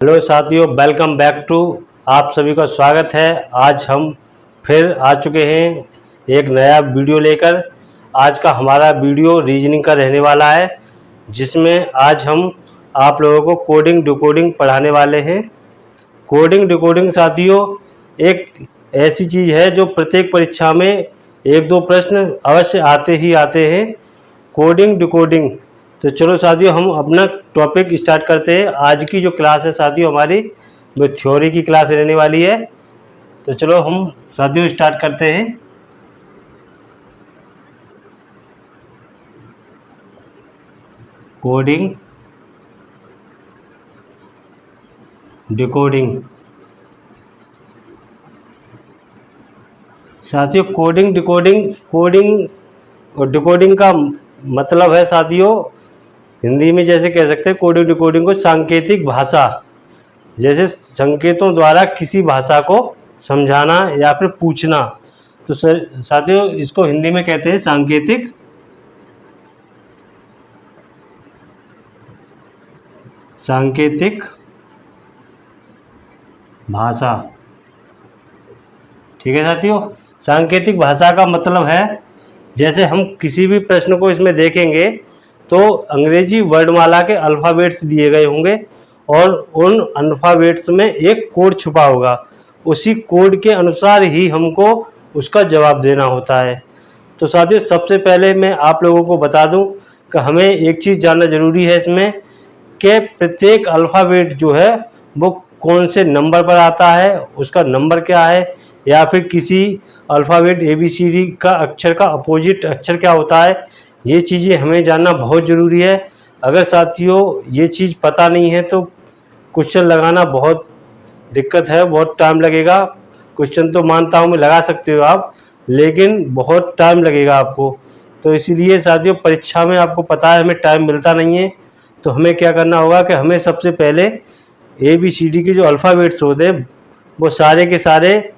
Hello साथियों, welcome back to. आप सभी का स्वागत है। आज हम फिर आ चुके हैं एक नया वीडियो लेकर। आज का हमारा वीडियो रीजनिंग का रहने वाला है, जिसमें आज हम आप लोगों को कोडिंग डिकोडिंग पढ़ाने वाले हैं। कोडिंग डिकोडिंग साथियों एक ऐसी चीज़ है जो प्रत्येक परीक्षा में एक दो प्रश्न अवश्य आते ही आते हैं। Coding decoding. तो चलो साथियों, हम अपना टॉपिक स्टार्ट करते हैं। आज की जो क्लास है साथियों हमारी वो थ्योरी की क्लास रहने वाली है। तो चलो हम साथियों स्टार्ट करते हैं। Coding decoding. साथियों कोडिंग और डिकोडिंग का मतलब है साथियों, हिंदी में जैसे कह सकते हैं कोडिंग डिकोडिंग को सांकेतिक भाषा, जैसे संकेतों द्वारा किसी भाषा को समझाना या फिर पूछना। तो साथियों इसको हिंदी में कहते हैं सांकेतिक भाषा। ठीक है साथियों, सांकेतिक भाषा का मतलब है जैसे हम किसी भी प्रश्न को इसमें देखेंगे तो अंग्रेजी वर्णमाला के अल्फ़ाबेट्स दिए गए होंगे और उन अल्फ़ाबेट्स में एक कोड छुपा होगा। उसी कोड के अनुसार ही हमको उसका जवाब देना होता है। तो साथियों सबसे पहले मैं आप लोगों को बता दूं कि हमें एक चीज़ जानना ज़रूरी है इसमें कि प्रत्येक अल्फ़ाबेट जो है वो कौन से नंबर पर आता है, उसका नंबर क्या है, या फिर किसी अल्फ़ाबेट ABCD का अक्षर का अपोजिट अक्षर क्या होता है। ये चीज़ें हमें जानना बहुत ज़रूरी है। अगर साथियों ये चीज़ पता नहीं है तो क्वेश्चन लगाना बहुत दिक्कत है, बहुत टाइम लगेगा। क्वेश्चन तो मानता हूँ मैं लगा सकते हो आप, लेकिन बहुत टाइम लगेगा आपको। तो इसीलिए साथियों परीक्षा में आपको पता है हमें टाइम मिलता नहीं है। तो हमें क्या करना होगा कि हमें सबसे पहले ABCD के जो अल्फ़ाबेट्स होते हैं वो सारे के सारे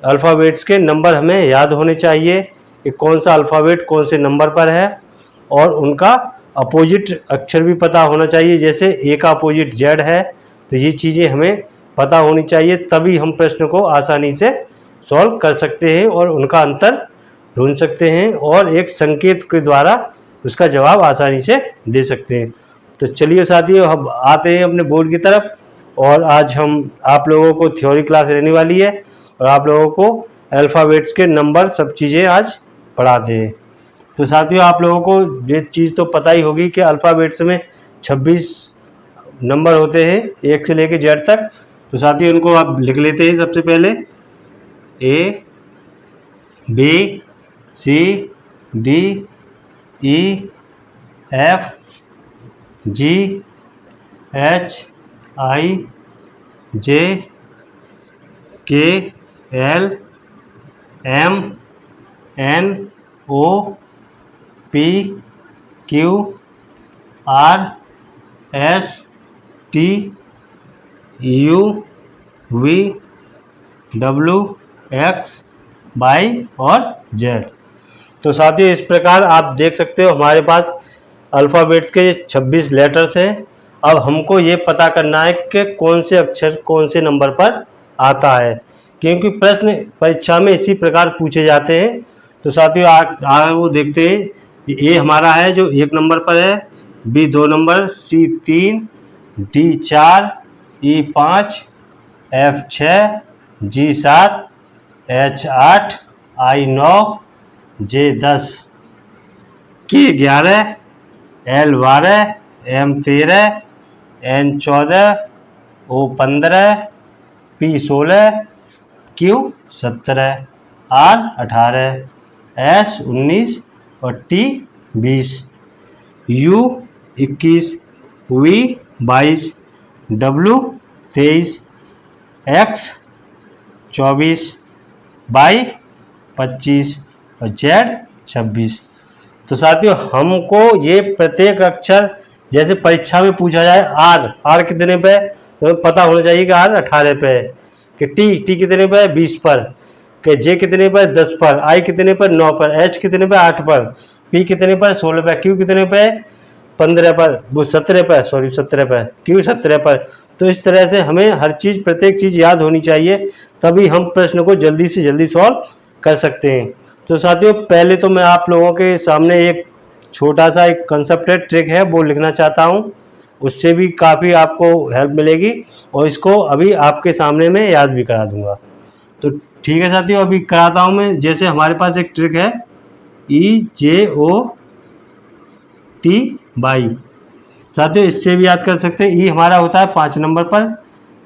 अल्फ़ाबेट्स के नंबर हमें याद होने चाहिए कि कौन सा अल्फ़ाबेट कौन से नंबर पर है, और उनका अपोजिट अक्षर भी पता होना चाहिए। जैसे A का अपोजिट Z है, तो ये चीज़ें हमें पता होनी चाहिए, तभी हम प्रश्न को आसानी से सॉल्व कर सकते हैं और उनका अंतर ढूंढ सकते हैं और एक संकेत के द्वारा उसका जवाब आसानी से दे सकते हैं। तो चलिए साथियों हम आते हैं अपने बोर्ड की तरफ, और आज हम आप लोगों को थ्योरी क्लास रहने वाली है और आप लोगों को अल्फ़ाबेट्स के नंबर सब चीज़ें आज पढ़ाते हैं। तो साथियों आप लोगों को ये चीज़ तो पता ही होगी कि अल्फ़ाबेट्स में 26 नंबर होते हैं, 1 से लेकर Z तक। तो साथियों इनको आप लिख लेते हैं। सबसे पहले A B C D E F G H I J K L M N O P Q R S T U V W X Y और Z। तो साथियों इस प्रकार आप देख सकते हो हमारे पास अल्फ़ाबेट्स के 26 लेटर्स हैं। अब हमको ये पता करना है कि कौन से अक्षर कौन से नंबर पर आता है, क्योंकि प्रश्न परीक्षा में इसी प्रकार पूछे जाते हैं। तो साथियों आगे वो देखते हैं। A हमारा है जो 1 नंबर पर है, B 2 number, C 3, D 4, E 5, F 6, G 7, H 8, I 9, J 10, K 11, L 12, M 13, N 14, O 15, P 16, Q 17, R 18, S 19 और T 20, U 21, V 22, W 23, X 24, Y 25 और Z 26। तो साथियों हमको ये प्रत्येक अक्षर जैसे परीक्षा में पूछा जाए आर कितने पे, तो पता होना चाहिए कि R 18 पे है, कि टी कितने पे है 20 पर, कि जे कितने पर 10 पर, आई कितने पर 9 पर, एच कितने पर 8 पर, पी कितने पर 16 पर, क्यू कितने पर 15 पर, वो 17 पर, सॉरी 17 पर, क्यू 17 पर। तो इस तरह से हमें हर चीज़, प्रत्येक चीज़ याद होनी चाहिए, तभी हम प्रश्न को जल्दी से जल्दी सॉल्व कर सकते हैं। तो साथियों, पहले तो मैं आप लोगों के सामने एक छोटा सा एक कंसेप्टेड ट्रिक है वो लिखना चाहता हूँ, उससे भी काफ़ी आपको हेल्प मिलेगी, और इसको अभी आपके सामने मैं याद भी करा दूँगा। तो ठीक है साथियों, अभी कराता हूँ मैं। जैसे हमारे पास एक ट्रिक है EJOTY। साथियों, इससे भी याद कर सकते हैं। ई हमारा होता है 5 नंबर पर,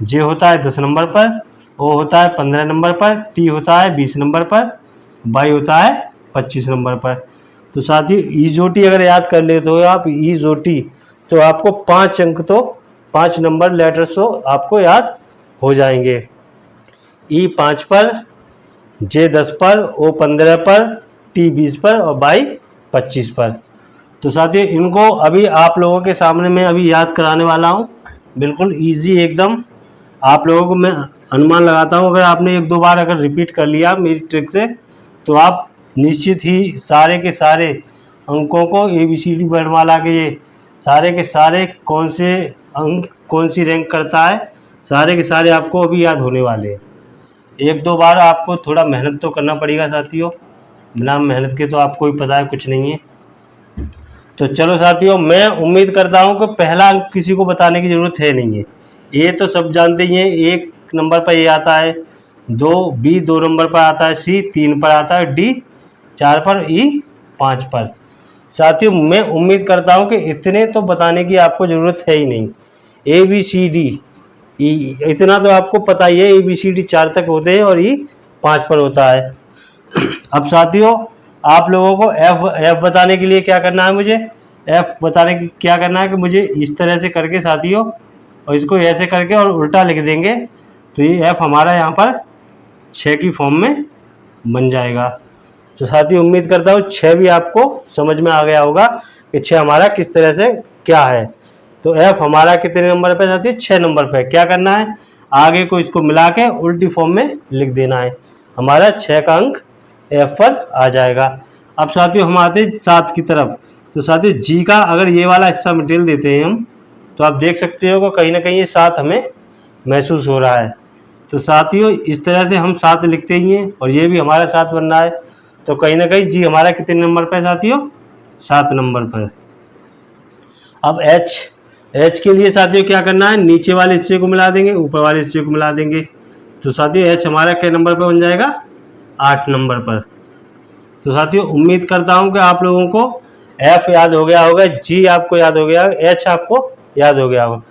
जे होता है 10 नंबर पर, ओ होता है 15 नंबर पर, टी होता है 20 नंबर पर, वाई होता है 25 नंबर पर। तो साथियों, EJOTY अगर याद कर लेते हो आप EJOTY, तो आपको 5 अंक, तो 5 नंबर लेटर्स तो आपको याद हो जाएंगे। ई 5 पर, जे 10 पर, ओ 15 पर, टी 20 पर और वाई 25 पर। तो साथियों, इनको अभी आप लोगों के सामने मैं अभी याद कराने वाला हूँ, बिल्कुल इजी एकदम। आप लोगों को मैं अनुमान लगाता हूँ, अगर आपने 1-2 बार अगर रिपीट कर लिया मेरी ट्रिक से, तो आप निश्चित ही सारे के सारे अंकों को, ABCD वर्णमाला के ये सारे के सारे कौन से अंक कौन सी रैंक करता है, सारे के सारे आपको अभी याद होने वाले हैं। 1-2 बार आपको थोड़ा मेहनत तो करना पड़ेगा साथियों, बिना मेहनत के तो आपको भी पता है कुछ नहीं है। तो चलो साथियों, मैं उम्मीद करता हूँ कि पहला अंक किसी को बताने की ज़रूरत है नहीं है, ये तो सब जानते ही हैं। 1 नंबर पर ये आता है, 2 B 2 नंबर पर आता है, C 3 पर आता है, D 4 पर, E 5 पर। साथियों, मैं उम्मीद करता हूँ कि इतने तो बताने की आपको ज़रूरत है ही नहीं। ABCD इतना तो आपको पता ही है, ABCD 4 तक होते हैं और E 5 पर होता है। अब साथियों, आप लोगों को F बताने के लिए क्या करना है, मुझे F बताने की क्या करना है कि मुझे इस तरह से करके साथियों, और इसको ऐसे करके और उल्टा लिख देंगे, तो ये F हमारा यहाँ पर 6 की फॉर्म में बन जाएगा। तो साथियों, उम्मीद करता हूँ 6 भी आपको समझ में आ गया होगा कि 6 हमारा किस तरह से क्या है। तो F हमारा कितने नंबर पे साथियों, 6 नंबर पे। क्या करना है, आगे को इसको मिला के उल्टी फॉर्म में लिख देना है, हमारा 6 का अंक F पर आ जाएगा। अब साथियों, हम आते हैं 7 की तरफ। तो साथियों, G का अगर ये वाला हिस्सा मिटेल देते हैं हम, तो आप देख सकते हो कि कहीं ना कहीं ये 7 हमें महसूस हो रहा है। तो साथियों, इस तरह से हम 7 लिखते ही हैं, और ये भी हमारा 7 बन रहा है। तो कहीं ना कहीं G हमारा कितने नंबर पर साथियों, 7 नंबर पर। अब H के लिए साथियों क्या करना है, नीचे वाले हिस्से को मिला देंगे, ऊपर वाले हिस्से को मिला देंगे। तो साथियों, H हमारा कितने नंबर पर बन जाएगा, 8 नंबर पर। तो साथियों, उम्मीद करता हूं कि आप लोगों को F याद हो गया होगा, G आपको याद हो गया, H आपको याद हो गया होगा।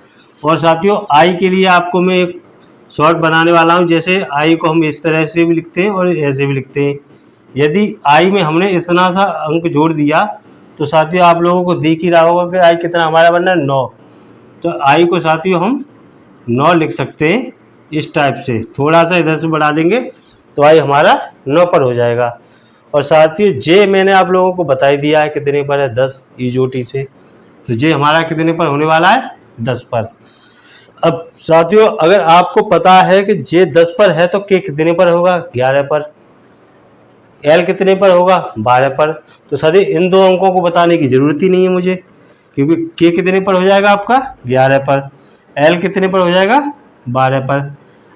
और साथियों, I के लिए आपको मैं एक शॉर्ट बनाने वाला हूं। जैसे I को हम इस तरह से भी लिखते हैं और ऐसे भी लिखते हैं। यदि I में हमने इतना सा अंक जोड़ दिया, तो साथियों आप लोगों को दिख ही रहा होगा कि I कितना हमारा बनना है, 9। तो I को साथियों हम 9 लिख सकते हैं इस टाइप से, थोड़ा सा इधर से बढ़ा देंगे तो I हमारा 9 पर हो जाएगा। और साथियों, J मैंने आप लोगों को बता ही दिया है कितने पर है, 10 EJOTY से। तो J हमारा कितने पर होने वाला है, 10 पर। अब साथियों, अगर आपको पता है कि J 10 पर है, तो K कितने पर होगा, 11 पर। L कितने पर होगा, 12 पर। तो साथियों, इन दो अंकों को बताने की ज़रूरत ही नहीं है मुझे, क्योंकि K कितने पर हो जाएगा आपका, 11 पर। L कितने पर हो जाएगा, 12 पर।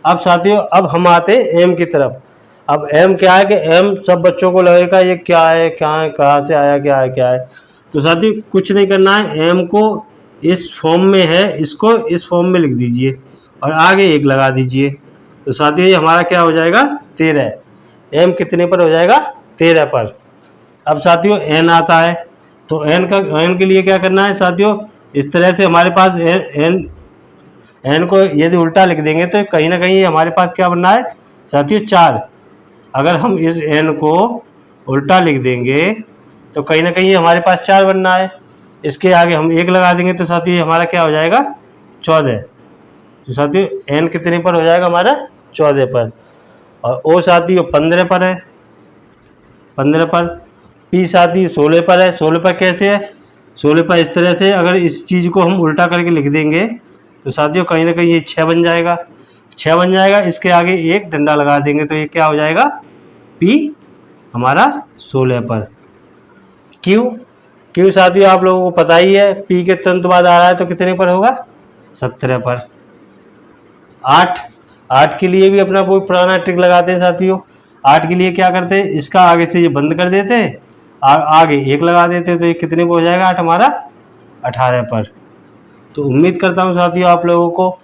अब साथियों, अब हम आते हैं M की तरफ। अब M क्या है कि M सब बच्चों को लगेगा ये क्या है, कहाँ से आया, क्या है, क्या है। तो साथियों, कुछ नहीं करना है, M को इस फॉर्म में है, इसको इस फॉर्म में लिख दीजिए और आगे 1 लगा दीजिए। तो साथियों, ये हमारा क्या हो जाएगा, 13। M कितने पर हो जाएगा, 13 पर। अब साथियों, N आता है। तो N के लिए क्या करना है साथियों, इस तरह से हमारे पास N को यदि उल्टा लिख देंगे तो कहीं ना कहीं हमारे पास क्या बनना है साथियों, 4। अगर हम इस N को उल्टा लिख देंगे तो कहीं ना कहीं हमारे पास 4 बनना है। इसके आगे हम 1 लगा देंगे तो साथियों हमारा क्या हो जाएगा, 14। तो साथियों, N कितने पर हो जाएगा हमारा, 14 पर। और O साथियों 15 पर है, 15 पर। P साथियों 16 पर है। 16 पर कैसे है, 16 पर इस तरह से अगर इस चीज़ को हम उल्टा करके लिख देंगे तो साथियों कहीं ना कहीं ये 6 बन जाएगा, 6 बन जाएगा। इसके आगे 1 डंडा लगा देंगे तो ये क्या हो जाएगा, P हमारा 16 पर। Q साथियों आप लोगों को पता ही है, P के तुरंत बाद आ रहा है तो कितने पर होगा, 17 पर। 8, 8 के लिए भी अपना कोई पुराना ट्रिक लगाते हैं साथियों। 8 के लिए क्या करते हैं, इसका आगे से ये बंद कर देते हैं, आगे 1 लगा देते हैं, तो ये कितने पर हो जाएगा 8 हमारा 18 पर। तो उम्मीद करता हूँ साथियों आप लोगों को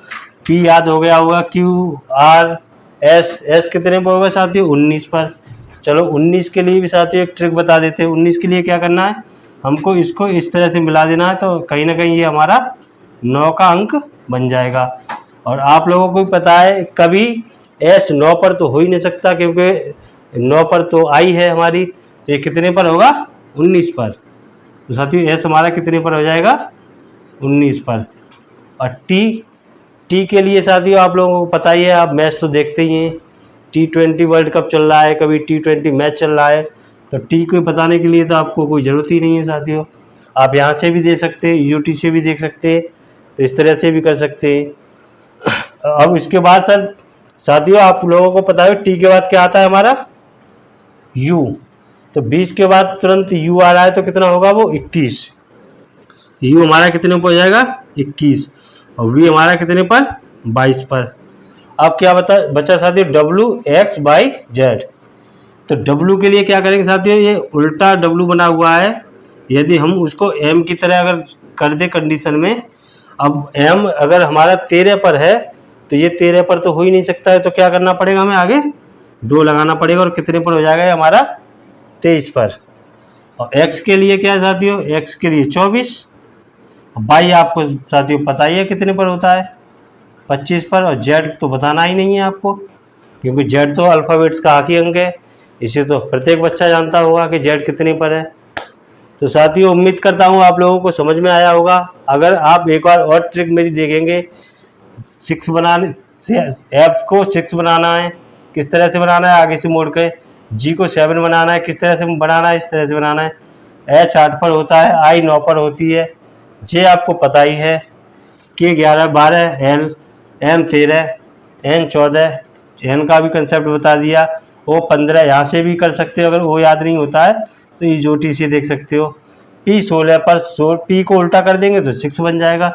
P याद हो गया होगा। Q R S कितने पर होगा साथियों 19 पर। चलो 19 के लिए भी साथियों एक ट्रिक बता देते हैं। 19 के लिए क्या करना है, हमको इसको इस तरह से मिला देना है, तो कहीं ना कहीं ये हमारा 9 का अंक बन जाएगा। और आप लोगों को भी पता है कभी S 9 पर तो हो ही नहीं सकता, क्योंकि 9 पर तो आई है हमारी, तो ये कितने पर होगा 19 पर। तो साथियों S हमारा कितने पर हो जाएगा 19 पर। और टी के लिए साथियों आप लोगों को पता ही है, आप मैच तो देखते ही हैं, T20 वर्ल्ड कप चल रहा है, कभी T20 मैच चल रहा है, तो टी को बताने के लिए तो आपको कोई ज़रूरत ही नहीं है साथियों। आप यहाँ से भी दे सकते हैं, यूटी से भी देख सकते हैं, तो इस तरह से भी कर सकते हैं। अब इसके बाद सर साथियों आप लोगों को पता है टी के बाद क्या आता है हमारा यू, तो 20 के बाद तुरंत यू आ रहा है, तो कितना होगा वो 21। यू हमारा कितने पर हो जाएगा 21, और वी हमारा कितने पर 22 पर। अब क्या बचा साथियों W/X/Z। तो W के लिए क्या करेंगे साथियों, ये उल्टा W बना हुआ है, यदि हम उसको M की तरह अगर कर दे कंडीशन में, अब M अगर हमारा 13 पर है, तो ये 13 पर तो हो ही नहीं सकता है, तो क्या करना पड़ेगा हमें आगे 2 लगाना पड़ेगा, और कितने पर हो जाएगा ये हमारा 23 पर। और X के लिए क्या है साथियों, X के लिए 24, Y आपको साथियों पता ही है कितने पर होता है 25 पर, और Z तो बताना ही नहीं है आपको, क्योंकि Z तो अल्फ़ाबेट्स का आखिरी अंक है, इसे तो प्रत्येक बच्चा जानता होगा कि Z कितने पर है। तो साथियों उम्मीद करता हूँ आप लोगों को समझ में आया होगा। अगर आप एक बार और ट्रिक मेरी देखेंगे, 6 बनाने F को 6 बनाना है, किस तरह से बनाना है आगे से मोड़ के, G को 7 बनाना है, किस तरह से बनाना है, इस तरह से बनाना है, H 8 पर होता है, I 9 पर होती है, J आपको पता ही है, K 11 12, L M 13, N 14, N का भी कंसेप्ट बता दिया, O 15 यहाँ से भी कर सकते हो, अगर O याद नहीं होता है तो ये जोटी से देख सकते हो। P 16 पर P को उल्टा कर देंगे तो 6 बन जाएगा,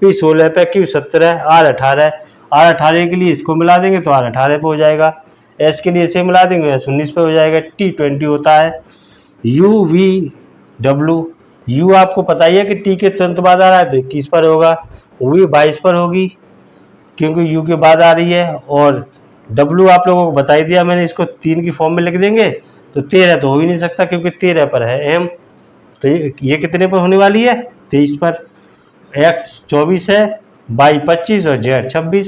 P 16 पर Q 17, R 18, R 18 के लिए इसको मिला देंगे तो R 18 पे हो जाएगा, S के लिए इसे मिला देंगे S 19 पे हो जाएगा, T 20 होता है, U V W, U आपको पता ही है कि T के तुरंत बाद आ रहा है तो 21 पर होगा, V 22 पर होगी क्योंकि U के बाद आ रही है, और W आप लोगों को बता ही दिया मैंने, इसको 3 की फॉर्म में लिख देंगे तो 13 तो हो ही नहीं सकता क्योंकि 13 पर है M, तो ये कितने पर होने वाली है 23 पर। X 24 है, Y 25 और Z 26।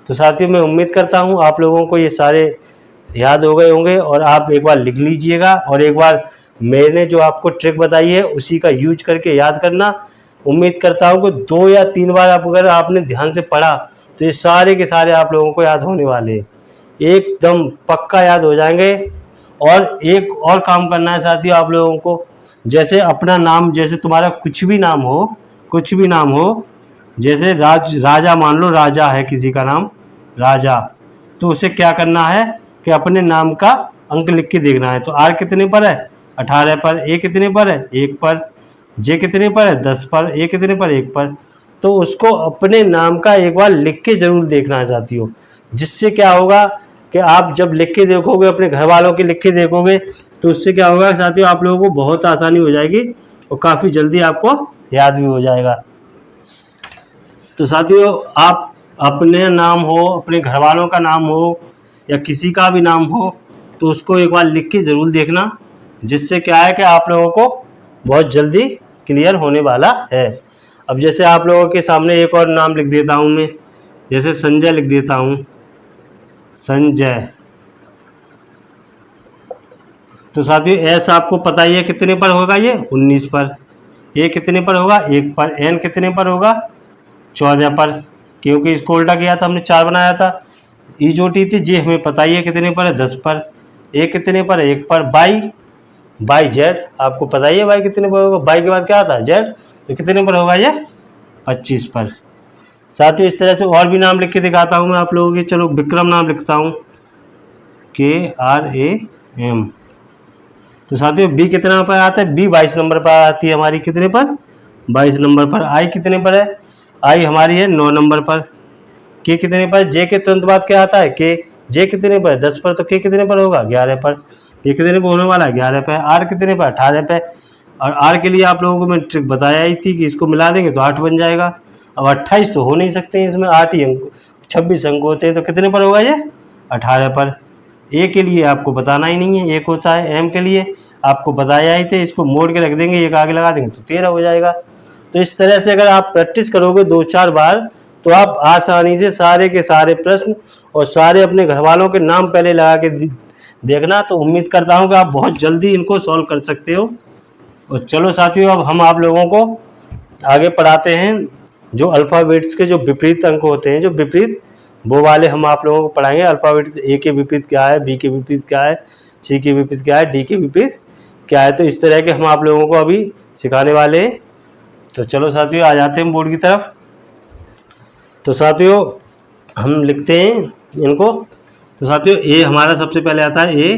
तो साथियों मैं उम्मीद करता हूँ आप लोगों को ये सारे याद हो गए होंगे, और आप एक बार लिख लीजिएगा, और एक बार मैंने जो आपको ट्रिक बताई है उसी का यूज करके याद करना। उम्मीद करता हूँ कि 2 या 3 बार अगर आपने ध्यान से पढ़ा तो ये सारे के सारे आप लोगों को याद होने वाले हैं, एकदम पक्का याद हो जाएंगे। और एक और काम करना है साथियों आप लोगों को, जैसे अपना नाम, जैसे तुम्हारा कुछ भी नाम हो, जैसे राजा मान लो, राजा है किसी का नाम राजा, तो उसे क्या करना है कि अपने नाम का अंक लिख के देखना है। तो R कितने पर है 18 पर, A कितने पर है 1 पर, J कितने पर है 10 पर, A कितने पर 1 पर। तो उसको अपने नाम का एक बार लिख के ज़रूर देखना है साथियों, जिससे क्या होगा कि आप जब लिख के देखोगे, अपने घर वालों के लिख के देखोगे, तो उससे क्या होगा साथियों आप लोगों को बहुत आसानी हो जाएगी और काफ़ी जल्दी आपको याद भी हो जाएगा। तो साथियों आप अपने नाम हो, अपने घर वालों का नाम हो या किसी का भी नाम हो, तो उसको एक बार लिख के ज़रूर देखना, जिससे क्या है कि आप लोगों को बहुत जल्दी क्लियर होने वाला है। अब जैसे आप लोगों के सामने एक और नाम लिख देता हूँ मैं, जैसे संजय लिख देता हूँ, संजय। तो साथियों एस आपको पता ही है कितने पर होगा, ये 19 पर, ए कितने पर होगा 1 पर, एन कितने पर होगा 14 पर, क्योंकि इसको उल्टा किया था हमने 4 बनाया था। ई जो टी थी जे हमें पता ही है कितने पर है 10 पर, ए कितने पर है 1 पर, बाई जेड आपको पता ही है बाई कितने पर होगा, बाई के बाद क्या आता है जेड, तो कितने पर होगा ये 25 पर। साथियों इस तरह से और भी नाम लिख के दिखाता हूँ मैं आप लोगों के। चलो विक्रम नाम लिखता हूँ, KRAM। तो साथियों बी कितना पर आता है, बी 22 नंबर पर आती है हमारी, कितने पर 22 नंबर पर। आई कितने पर है, आई हमारी है 9 नंबर पर। के कितने पर, जे के तुरंत बाद क्या आता है के, जे कितने पर 10 पर, तो के कितने पर होगा 11 पर, के कितने पर होने वाला है 11 पर, आर कितने पर 18 पर। और आर के लिए आप लोगों को मैंने ट्रिक बताया ही थी कि इसको मिला देंगे तो 8 बन जाएगा। अब 28 तो हो नहीं सकते इसमें, 8 ही अंक 26 अंक होते हैं, तो कितने पर होगा ये 18 पर। ए के लिए आपको बताना ही नहीं है, 1 होता है। एम के लिए आपको बताया ही थे, इसको मोड़ के रख देंगे, एक आगे लगा देंगे तो 13 हो जाएगा। तो इस तरह से अगर आप प्रैक्टिस करोगे 2-4 बार तो आप आसानी से सारे के सारे प्रश्न और सारे अपने घर वालों के नाम पहले लगा के देखना, तो उम्मीद करता हूँ कि आप बहुत जल्दी इनको सॉल्व कर सकते हो। और चलो साथियों, अब हम आप लोगों को आगे पढ़ाते हैं जो अल्फ़ाबेट्स के जो विपरीत अंक होते हैं, जो विपरीत, वो वाले हम आप लोगों को पढ़ाएंगे। अल्फ़ाबेट्स ए के विपरीत क्या है, बी के विपरीत क्या है, सी के विपरीत क्या है, डी के विपरीत क्या है। तो इस तरह के हम आप लोगों को अभी सिखाने वाले हैं। तो चलो साथियों, आ जाते हैं बोर्ड की तरफ। तो साथियों हम लिखते हैं इनको। तो साथियों ए हमारा सबसे पहले आता है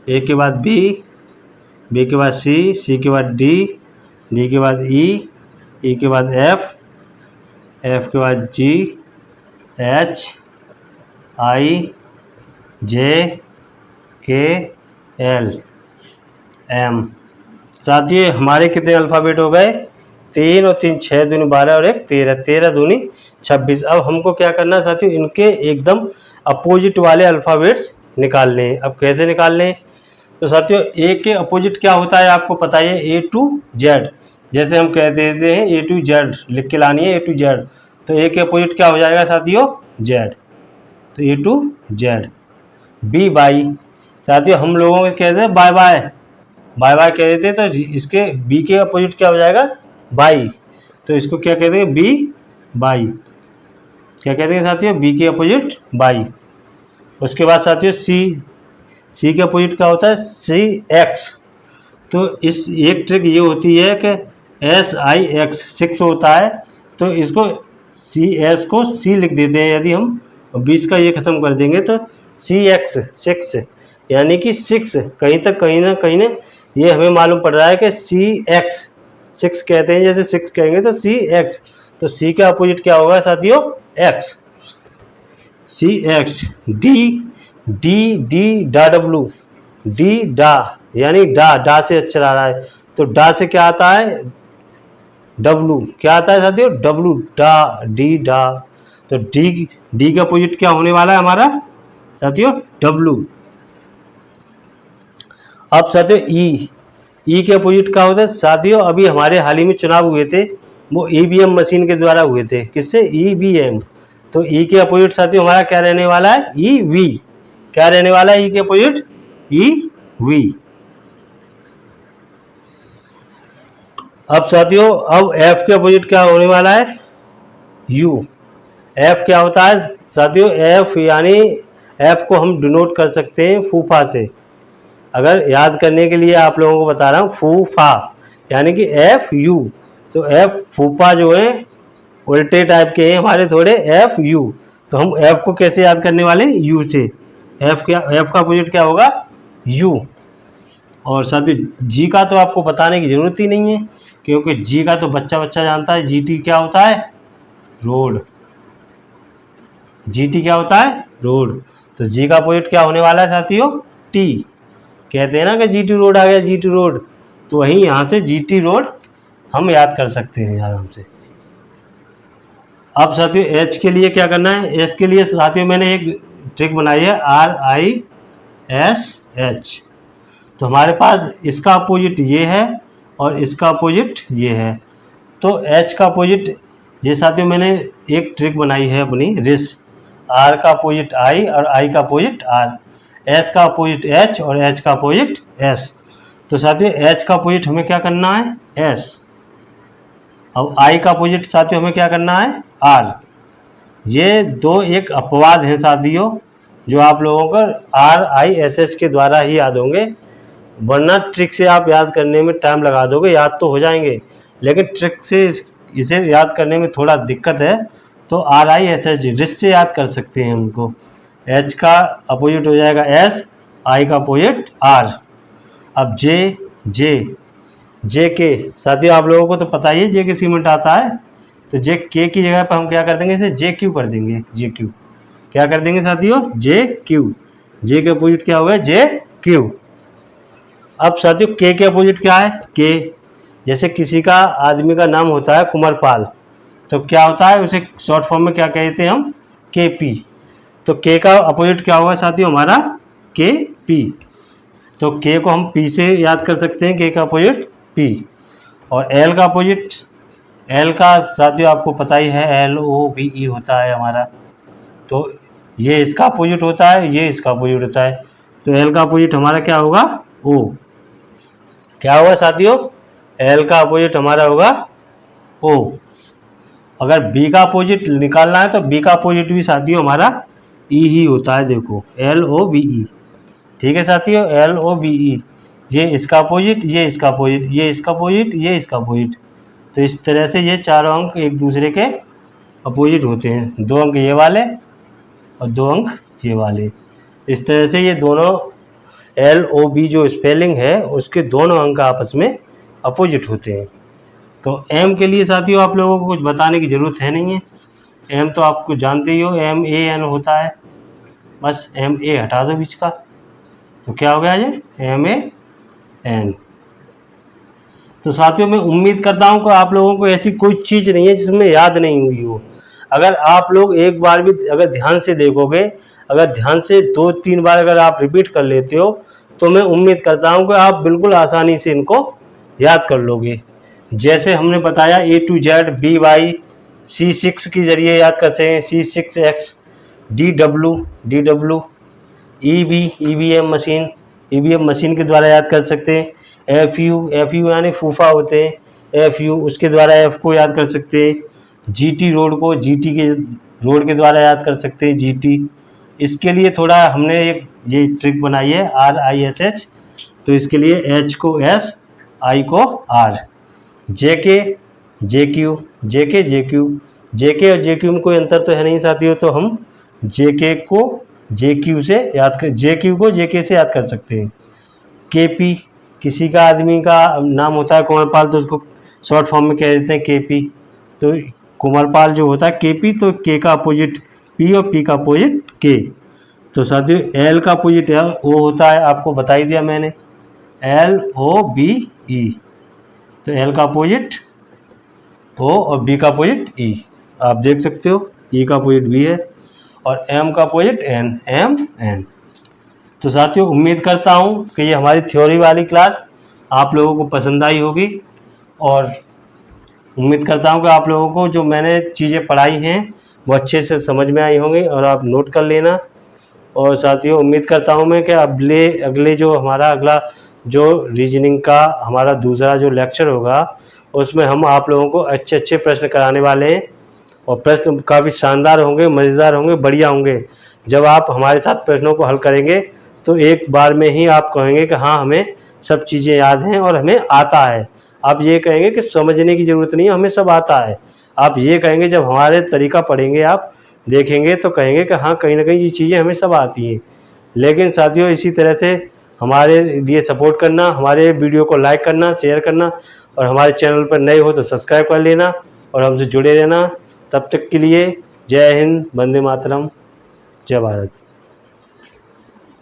ए के बाद बी, बी के बाद सी, सी के बाद डी, डी के बाद ई के बाद एफ, एफ के बाद जी, एच, आई, जे, के, एल, एम। साथियों हमारे कितने अल्फ़ाबेट हो गए, 3 और 3 6 दूनी 12 और 1 13, 13 दूनी 26। अब हमको क्या करना है साथियों, इनके एकदम अपोजिट वाले अल्फ़ाबेट्स निकालने हैं। अब कैसे निकालने हैं, तो साथियों ए के अपोजिट क्या होता है आपको पता है, ए टू जेड। जैसे हम कह देते हैं ए टू जेड, लिख के लानी है ए टू जेड, तो ए के अपोजिट क्या हो जाएगा साथियों, जेड, तो ए टू जेड। बी बाई, साथियों हम लोगों के कहते हैं बाय बाय, बाय बाय कह देते हैं, तो इसके बी के अपोजिट क्या हो जाएगा, बाई, तो इसको क्या कहते हैं, बी बाई। क्या कहते हैं साथियों, बी के अपोजिट बाई। उसके बाद साथियों सी के अपोजिट क्या होता है, सी एक्स। तो इस एक ट्रिक ये होती है कि एस आई एक्स 6 होता है, तो इसको सी एस को सी लिख देते हैं। यदि हम 20 का ये ख़त्म कर देंगे तो सी एक्स 6, यानी कि 6 कहीं तक कहीं ना ये हमें मालूम पड़ रहा है कि सी एक्स 6 कहते हैं, जैसे 6 कहेंगे तो सी एक्स, तो सी का अपोजिट क्या होगा साथियों, एक्स, सी एक्स। डी डी डी डा डब्लू, डी डा, यानी डा से अक्षर आ रहा है, तो डा से क्या आता है, डब्लू, क्या आता है साथियों, डब्लू, डा, डी डा। तो डी का अपोजिट क्या होने वाला है हमारा साथियों, डब्लू। अब साथियों ई के अपोजिट क्या होता है साथियों, अभी हमारे हाल ही में चुनाव हुए थे, वो ईवीएम मशीन के द्वारा हुए थे, किससे, ईवीएम। तो ई के अपोजिट साथियों हमारा क्या रहने वाला है, ईवी। क्या रहने वाला है ई के अपोजिट, ईवी। अब साथियों अब एफ के अपोजिट क्या होने वाला है, यू। एफ क्या होता है साथियों, एफ यानी एफ को हम डिनोट कर सकते हैं फूफा से। अगर याद करने के लिए आप लोगों को बता रहा हूँ, फूफा यानी कि एफ यू, तो एफ फूफा जो है उल्टे टाइप के हैं हमारे थोड़े, एफ यू। तो हम एफ को कैसे याद करने वाले, यू से। एफ का अपोजिट क्या होगा, यू। और साथियों जी का तो आपको बताने की ज़रूरत ही नहीं है, क्योंकि जी का तो बच्चा जानता है। जी टी क्या होता है, रोड। जी टी क्या होता है, रोड। तो जी का अपोजिट क्या होने वाला है साथियों, टी। कहते हैं ना कि जी टी रोड आ गया, जी टी रोड, तो वहीं यहाँ से जी टी रोड हम याद कर सकते हैं आराम से। अब साथियों एच के लिए क्या करना है, एच के लिए साथियों मैंने एक ट्रिक बनाई है, RISH। तो हमारे पास इसका अपोजिट ये है और इसका अपोजिट ये है। तो एच का अपोजिट ये साथियों मैंने एक ट्रिक बनाई है अपनी, रिस। आर का अपोजिट आई और आई का अपोजिट आर, एस का अपोजिट एच और एच का अपोजिट एस। तो साथियों एच का अपोजिट हमें क्या करना है, एस। अब आई का अपोजिट साथियों हमें क्या करना है, आर। ये दो एक अपवाद हैं साथियों, जो आप लोगों को RISH के द्वारा ही याद होंगे, वरना ट्रिक से आप याद करने में टाइम लगा दोगे, याद तो हो जाएंगे लेकिन ट्रिक से इसे याद करने में थोड़ा दिक्कत है। तो RISH रिस से याद कर सकते हैं उनको। एच का अपोजिट हो जाएगा एस, आई का अपोजिट आर। अब जे के साथियों आप लोगों को तो पता ही है जे के सीमेंट आता है, तो जे के की जगह पर हम क्या कर देंगे, इसे जे क्यू कर देंगे। जे क्यू क्या कर देंगे साथियों, जे क्यू। जे के अपोजिट क्या होगा, जे क्यू। अब साथियों के अपोजिट क्या है, के। जैसे किसी का आदमी का नाम होता है कुमारपाल, तो क्या होता है, उसे शॉर्ट फॉर्म में क्या कहते हैं हम, के पी। तो के का अपोजिट क्या होगा साथियों, हमारा के पी। तो के को हम पी से याद कर सकते हैं, के का अपोजिट पी। और एल का अपोजिट, एल का साथियों आपको पता ही है, एल ओ बी ई होता है हमारा। तो ये इसका अपोजिट होता है, ये इसका अपोजिट होता है। तो एल का अपोजिट हमारा क्या होगा, ओ। क्या होगा साथियों, एल का अपोजिट हमारा होगा ओ। अगर बी का अपोजिट निकालना है तो बी का अपोजिट भी साथियों हमारा ई ही होता है। देखो एल ओ बी ई, ठीक है साथियों, एल ओ बी ई। ये इसका अपोजिट, ये इसका अपोजिट, ये इसका अपोजिट, ये इसका अपोजिट। तो इस तरह से ये चारों अंक एक दूसरे के अपोजिट होते हैं। 2 अंक ये वाले और 2 अंक ये वाले। इस तरह से ये दोनों एल ओ बी जो स्पेलिंग है उसके दोनों अंक आपस में अपोजिट होते हैं। तो एम के लिए साथियों आप लोगों को कुछ बताने की ज़रूरत है नहीं है। एम तो आपको जानते ही हो, एम ए एन होता है, बस एम ए हटा दो बीच का, तो क्या हो गया ये एम ए एन। तो साथियों मैं उम्मीद करता हूँ कि आप लोगों को ऐसी कोई चीज़ नहीं है जिसमें याद नहीं हुई हो। अगर आप लोग एक बार भी अगर ध्यान से देखोगे, अगर ध्यान से 2-3 बार अगर आप रिपीट कर लेते हो, तो मैं उम्मीद करता हूँ कि आप बिल्कुल आसानी से इनको याद कर लोगे। जैसे हमने बताया A to Z, BY, C6 के जरिए याद कर सकते हैं, C6X, DW, EVM मशीन के द्वारा याद कर सकते हैं। FU यानी फूफा होते हैं, FU उसके द्वारा F को याद कर सकते हैं। GT रोड को GT के रोड के द्वारा याद कर सकते हैं, GT। इसके लिए थोड़ा हमने एक ये ट्रिक बनाई है, RISH। तो इसके लिए H को S, I को R। JK JQ, JK JQ, JK और JQ में कोई अंतर तो है नहीं साथियों, तो हम JK को JQ से याद कर, JQ को JK से याद कर सकते हैं। KP, किसी का आदमी का नाम होता है कुमारपाल, तो उसको शॉर्ट फॉर्म में कह देते हैं KP। तो कुमारपाल जो होता है KP, तो K का अपोजिट P और P का अपोजिट K। तो साथियों L का अपोजिट O होता है, आपको बता ही दिया मैंने, LOBE। तो L का अपोजिट O और B का अपोजिट E, आप देख सकते हो, E का अपोजिट B है, और M का अपोजिट N, MN। तो साथियों उम्मीद करता हूँ कि ये हमारी थ्योरी वाली क्लास आप लोगों को पसंद आई होगी, और उम्मीद करता हूँ कि आप लोगों को जो मैंने चीज़ें पढ़ाई हैं वो अच्छे से समझ में आई होंगी, और आप नोट कर लेना। और साथियों उम्मीद करता हूँ मैं कि अगले जो हमारा अगला जो रीजनिंग का हमारा दूसरा जो लेक्चर होगा, उसमें हम आप लोगों को अच्छे अच्छे प्रश्न कराने वाले हैं, और प्रश्न काफ़ी शानदार होंगे, मज़ेदार होंगे, बढ़िया होंगे। जब आप हमारे साथ प्रश्नों को हल करेंगे तो एक बार में ही आप कहेंगे कि हाँ हमें सब चीज़ें याद हैं और हमें आता है। आप ये कहेंगे कि समझने की ज़रूरत नहीं है, हमें सब आता है। आप ये कहेंगे, जब हमारे तरीका पढ़ेंगे आप देखेंगे तो कहेंगे कि हाँ कहीं ना कहीं ये चीज़ें हमें सब आती हैं। लेकिन साथियों इसी तरह से हमारे लिए सपोर्ट करना, हमारे वीडियो को लाइक करना, शेयर करना, और हमारे चैनल पर नए हो तो सब्सक्राइब कर लेना और हमसे जुड़े रहना। तब तक के लिए जय हिंद, वंदे मातरम, जय भारत।